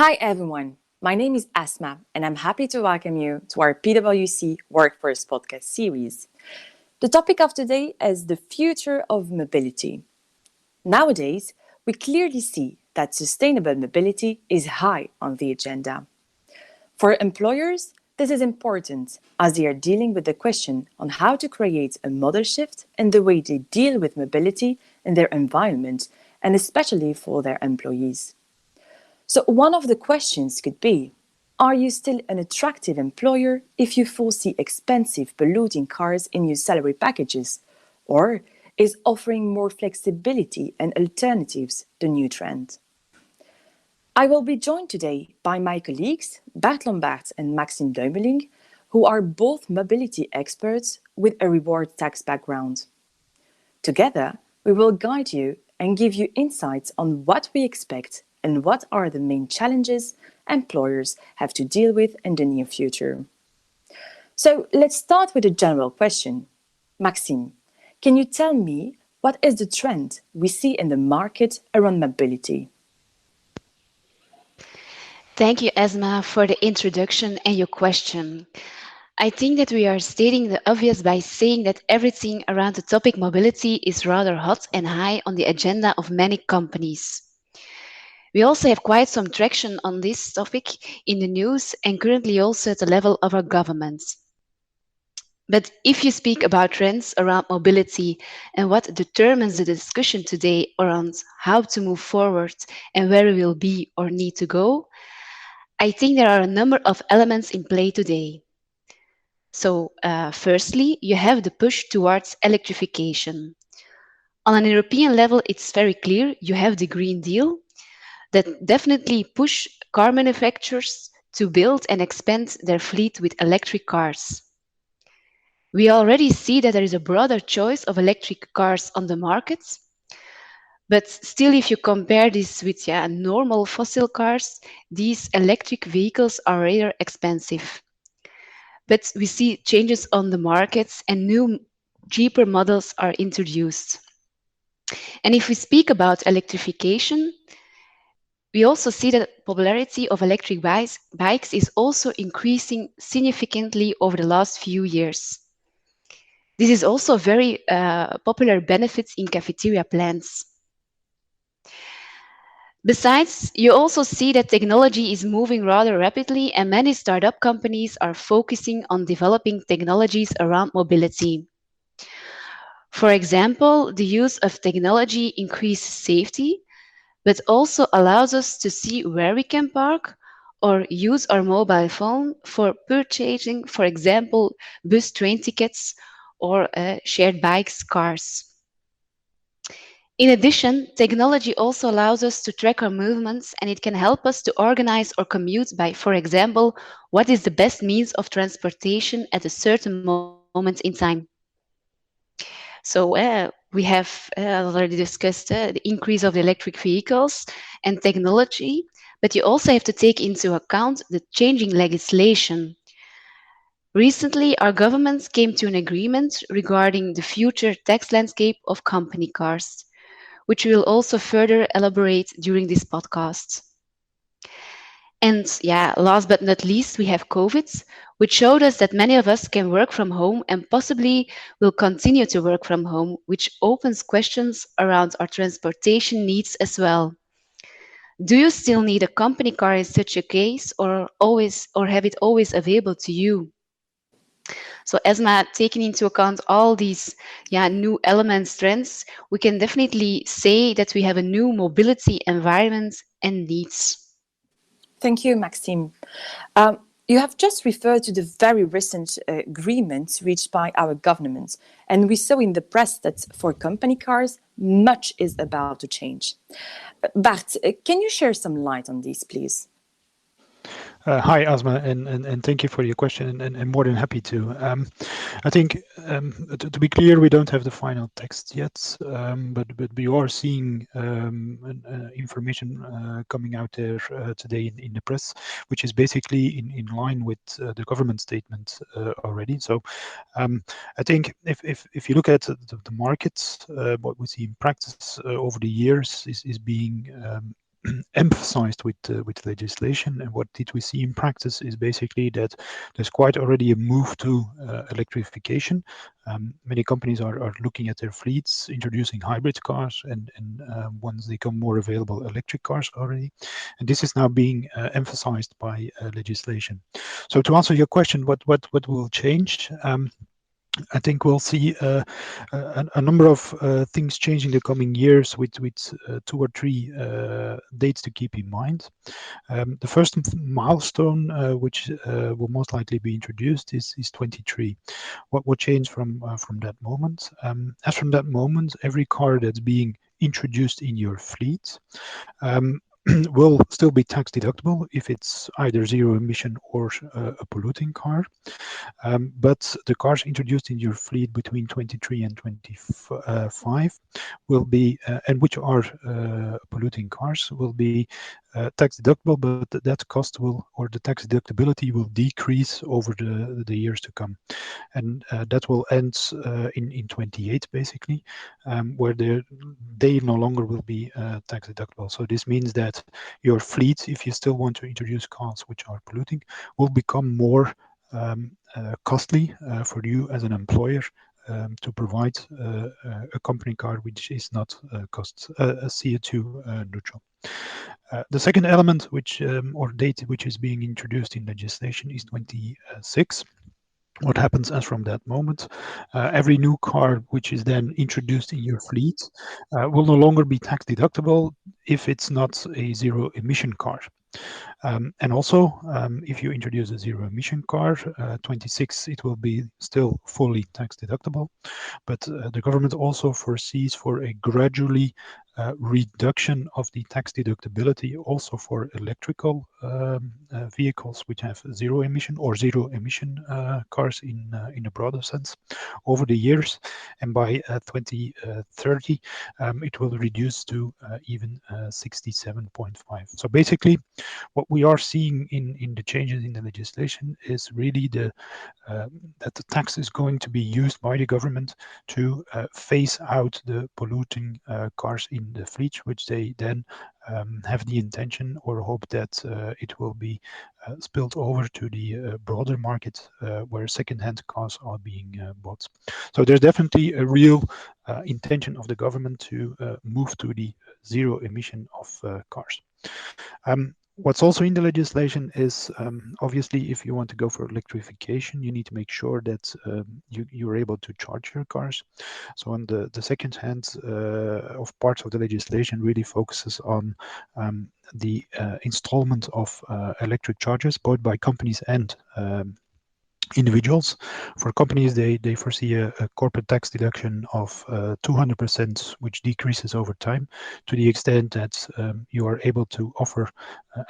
Hi everyone, my name is Asma and I'm happy to welcome you to our PwC Workforce podcast series. The topic of today is the future of mobility. Nowadays, we clearly see that sustainable mobility is high on the agenda. For employers, this is important as they are dealing with the question on how to create a model shift in the way they deal with mobility in their environment and especially for their employees. So one of the questions could be, are you still an attractive employer if you foresee expensive polluting cars in your salary packages? Or is offering more flexibility and alternatives the new trend? I will be joined today by my colleagues, Bart Lombaerts and Maxime Duymelinck, who are both mobility experts with a reward tax background. Together, we will guide you and give you insights on what we expect and what are the main challenges employers have to deal with in the near future. So let's start with a general question. Maxime, can you tell me what is the trend we see in the market around mobility? Thank you, Esma, for the introduction and your question. I think that we are stating the obvious by saying that everything around the topic mobility is rather hot and high on the agenda of many companies. We also have quite some traction on this topic in the news and currently also at the level of our governments. But if you speak about trends around mobility and what determines the discussion today around how to move forward and where we will be or need to go, I think there are a number of elements in play today. So, firstly, you have the push towards electrification. On an European level, it's very clear you have the Green Deal that definitely push car manufacturers to build and expand their fleet with electric cars. We already see that there is a broader choice of electric cars on the market, but still, if you compare this with normal fossil cars, these electric vehicles are rather expensive. But we see changes on the markets and new, cheaper models are introduced. And if we speak about electrification, we also see that popularity of electric bikes is also increasing significantly over the last few years. This is also very popular benefits in cafeteria plants. Besides, you also see that technology is moving rather rapidly, and many startup companies are focusing on developing technologies around mobility. For example, the use of technology increases safety, but also allows us to see where we can park or use our mobile phone for purchasing, for example, bus train tickets or shared bikes, cars. In addition, technology also allows us to track our movements and it can help us to organize our commute by, for example, what is the best means of transportation at a certain moment in time. So we have already discussed the increase of the electric vehicles and technology, but you also have to take into account the changing legislation. Recently, our governments came to an agreement regarding the future tax landscape of company cars, which we will also further elaborate during this podcast. And last but not least, we have COVID, which showed us that many of us can work from home and possibly will continue to work from home, which opens questions around our transportation needs as well. Do you still need a company car in such a case or have it always available to you? So Esma, taking into account all these new elements, trends, we can definitely say that we have a new mobility environment and needs. Thank you, Maxime. You have just referred to the very recent agreements reached by our government, and we saw in the press that for company cars, much is about to change. Bart, can you share some light on this, please? Hi, Asma, and thank you for your question, and more than happy to. I think, to be clear, we don't have the final text yet, but we are seeing information coming out there today in the press, which is basically in line with the government statement already. So I think if you look at the markets, what we see in practice over the years is being emphasized with legislation. And what did we see in practice is basically that there's quite already a move to electrification. Many companies are looking at their fleets, introducing hybrid cars, and once they become more available, electric cars already. And this is now being emphasized by legislation. So to answer your question, what will change? I think we'll see a number of things change in the coming years with two or three dates to keep in mind. The first milestone, which will most likely be introduced, is 23. What will change from that moment? As from that moment, every car that's being introduced in your fleet will still be tax deductible if it's either zero emission or a polluting car. But the cars introduced in your fleet between 23 and 25 will be, and which are polluting cars, will be tax deductible, but that cost will, or the tax deductibility will decrease over the years to come. And that will end in 28 basically, where they no longer will be tax deductible. So this means that your fleet, if you still want to introduce cars which are polluting, will become more costly for you as an employer to provide a company car which is not CO2 neutral. The second element, which or date which is being introduced in legislation, is 26. What happens as from that moment? Every new car which is then introduced in your fleet will no longer be tax deductible if it's not a zero emission car. And also, if you introduce a zero emission car, 26, it will be still fully tax deductible. But the government also foresees for a gradually reduction of the tax deductibility also for electrical vehicles which have zero emission or zero emission cars in a broader sense over the years. And by 2030, it will reduce to even 67.5. So basically, what we are seeing in the changes in the legislation is really that the tax is going to be used by the government to phase out the polluting cars in the fleet, which they then have the intention or hope that it will be spilled over to the broader market where second-hand cars are being bought. So there's definitely a real intention of the government to move to the zero emission of cars. What's also in the legislation is obviously if you want to go for electrification, you need to make sure that you're able to charge your cars. So on the second hand of parts of the legislation really focuses on the installment of electric chargers, both by companies and individuals. For companies, they foresee a corporate tax deduction of 200%, which decreases over time to the extent that you are able to offer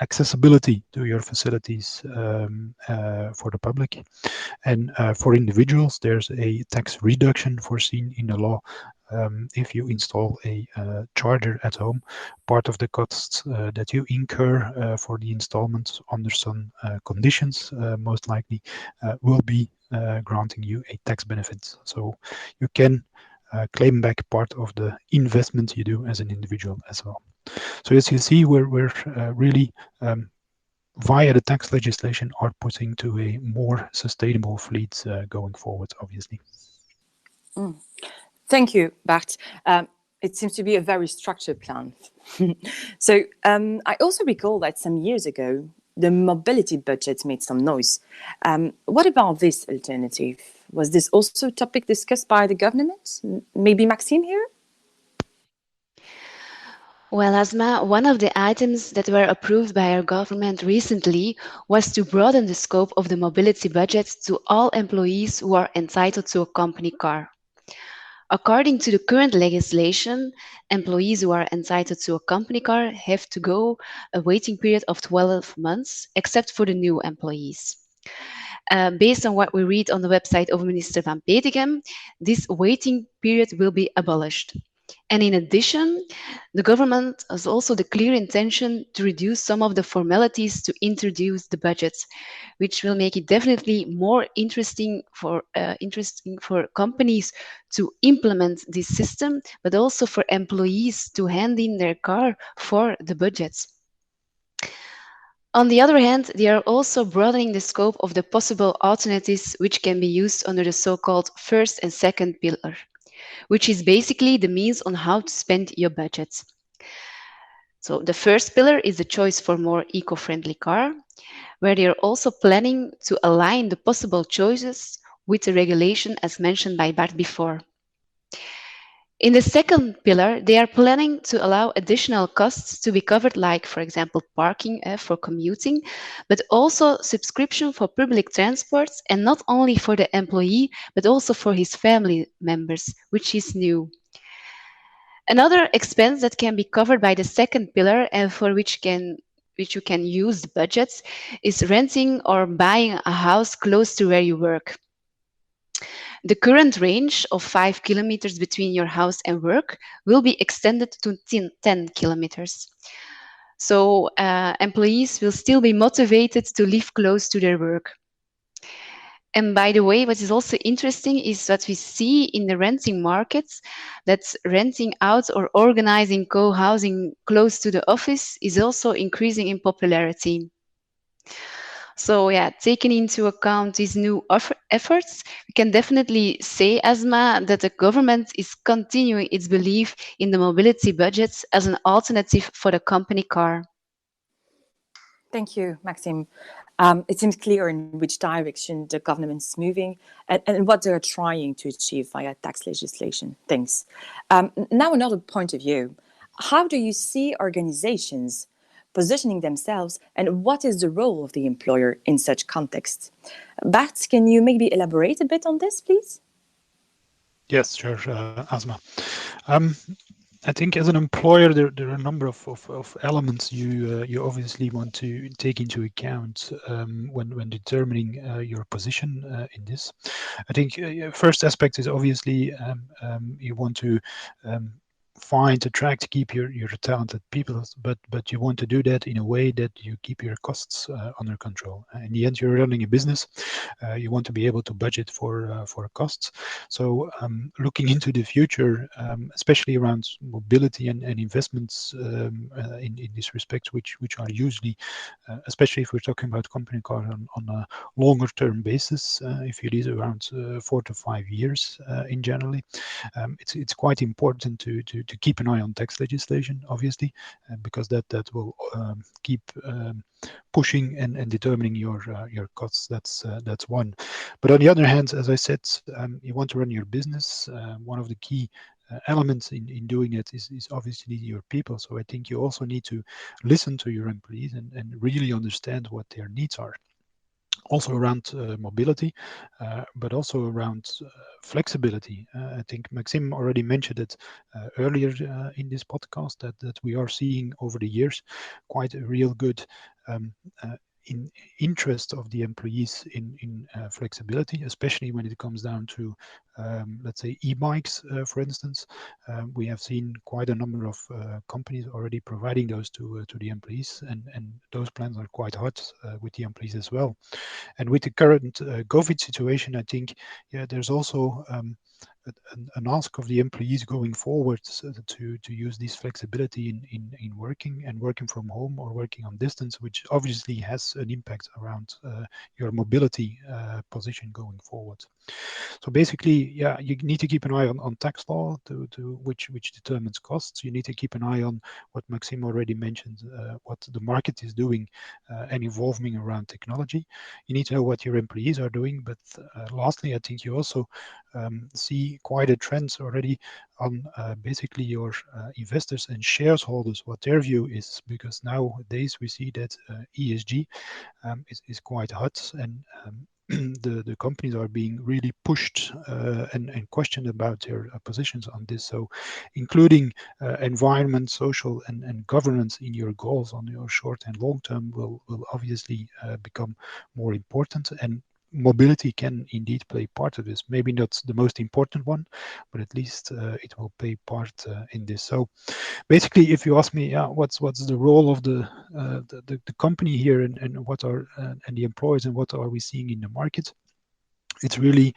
accessibility to your facilities for the public. And for individuals, there's a tax reduction foreseen in the law if you install a charger at home. Part of the costs that you incur for the installment under some conditions, most likely, will be granting you a tax benefit. So you can claim back part of the investment you do as an individual as well. So as you see, we're really via the tax legislation are putting to a more sustainable fleet going forward, obviously. Thank you, Bart. It seems to be a very structured plan. So I also recall that some years ago, the mobility budget made some noise. What about this alternative? Was this also a topic discussed by the government? Maybe Maxime here? Well, Asma, one of the items that were approved by our government recently was to broaden the scope of the mobility budget to all employees who are entitled to a company car. According to the current legislation, employees who are entitled to a company car have to go a waiting period of 12 months, except for the new employees. Based on what we read on the website of Minister van Petegem, this waiting period will be abolished. And in addition, the government has also the clear intention to reduce some of the formalities to introduce the budgets, which will make it definitely more interesting for companies to implement this system, but also for employees to hand in their car for the budgets. On the other hand, they are also broadening the scope of the possible alternatives which can be used under the so-called first and second pillar, which is basically the means on how to spend your budget. So the first pillar is the choice for more eco-friendly car, where they are also planning to align the possible choices with the regulation as mentioned by Bart before. In the second pillar, they are planning to allow additional costs to be covered, like, for example, parking for commuting, but also subscription for public transports, and not only for the employee, but also for his family members, which is new. Another expense that can be covered by the second pillar and for which you can use the budgets is renting or buying a house close to where you work. The current range of 5 kilometers between your house and work will be extended to 10 kilometers. So employees will still be motivated to live close to their work. And by the way, what is also interesting is what we see in the renting markets, that renting out or organizing co-housing close to the office is also increasing in popularity. So yeah, taking into account these new efforts, we can definitely say, Asma, that the government is continuing its belief in the mobility budgets as an alternative for the company car. Thank you, Maxime. It seems clear in which direction the government's moving and what they're trying to achieve via tax legislation. Thanks. Now, another point of view. How do you see organizations positioning themselves, and what is the role of the employer in such context? Bart, can you maybe elaborate a bit on this, please? Yes, sure, Asma. Um, I think as an employer, there are a number of elements you obviously want to take into account when determining your position in this. I think first aspect is obviously you want to find, attract, keep your talented people, but you want to do that in a way that you keep your costs under control. In the end, you're running a business. You want to be able to budget for costs. So looking into the future, especially around mobility and investments in this respect, which are usually, especially if we're talking about company car on a longer term basis, if it is around 4 to 5 years in generally, it's quite important to keep an eye on tax legislation, obviously, because that will keep pushing and determining your costs. That's one. But on the other hand, as I said, you want to run your business. One of the key elements in doing it is obviously your people. So I think you also need to listen to your employees and really understand what their needs are. Also around mobility, but also around flexibility. I think Maxime already mentioned it earlier in this podcast that we are seeing over the years quite a real good in interest of the employees in flexibility, especially when it comes down to, let's say, e-bikes, for instance. We have seen quite a number of companies already providing those to the employees, and those plans are quite hot with the employees as well. And with the current COVID situation, I think, yeah, there's also an ask of the employees going forward to use this flexibility in working and working from home or working on distance, which obviously has an impact around your mobility position going forward. So basically, yeah, you need to keep an eye on tax law to which determines costs. You need to keep an eye on what Maxime already mentioned, what the market is doing and evolving around technology. You need to know what your employees are doing. But lastly, I think you also see quite a trend already on basically your investors and shareholders, what their view is, because nowadays we see that ESG is quite hot, and the companies are being really pushed and questioned about their positions on this. So including environment, social and governance in your goals on your short and long term will obviously become more important. And mobility can indeed play part of this. Maybe not the most important one, but at least it will play part in this. So basically, if you ask me, what's the role of the company here, and what are and the employers, and what are we seeing in the market? It's really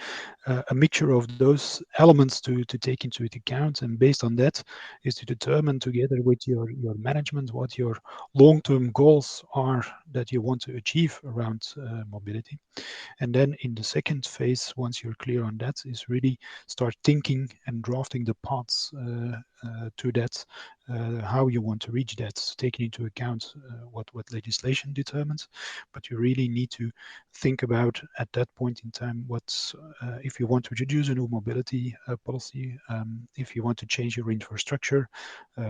a mixture of those elements to take into account, and based on that is to determine together with your management what your long-term goals are that you want to achieve around mobility. And then in the second phase, once you're clear on that, is really start thinking and drafting the paths to that, how you want to reach that, taking into account what legislation determines. But you really need to think about at that point in time what's if you want to introduce a new mobility policy, if you want to change your infrastructure,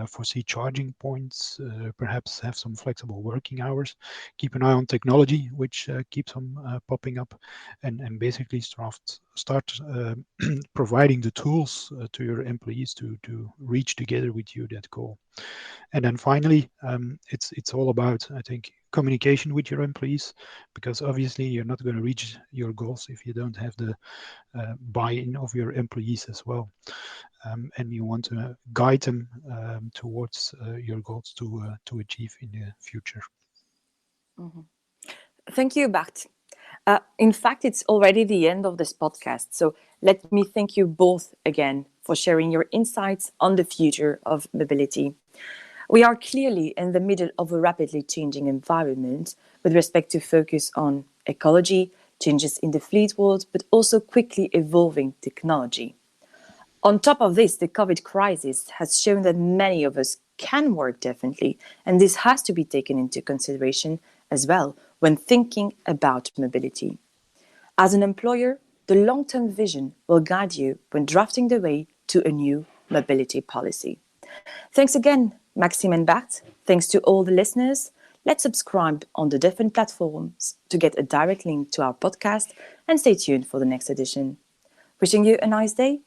foresee charging points, perhaps have some flexible working hours, keep an eye on technology which keeps on popping up, and basically start providing the tools to your employees to reach together with you that goal. And then finally, it's all about, I think, communication with your employees, because obviously you're not going to reach your goals if you don't have the buy-in of your employees as well. And you want to guide them towards your goals to achieve in the future. Mm-hmm. Thank you, Bart. In fact, it's already the end of this podcast. So let me thank you both again for sharing your insights on the future of mobility. We are clearly in the middle of a rapidly changing environment with respect to focus on ecology, changes in the fleet world, but also quickly evolving technology. On top of this, the COVID crisis has shown that many of us can work differently, and this has to be taken into consideration as well when thinking about mobility. As an employer, the long-term vision will guide you when drafting the way to a new mobility policy. Thanks again, Maxime and Bart. Thanks to all the listeners. Let's subscribe on the different platforms to get a direct link to our podcast, and stay tuned for the next edition. Wishing you a nice day.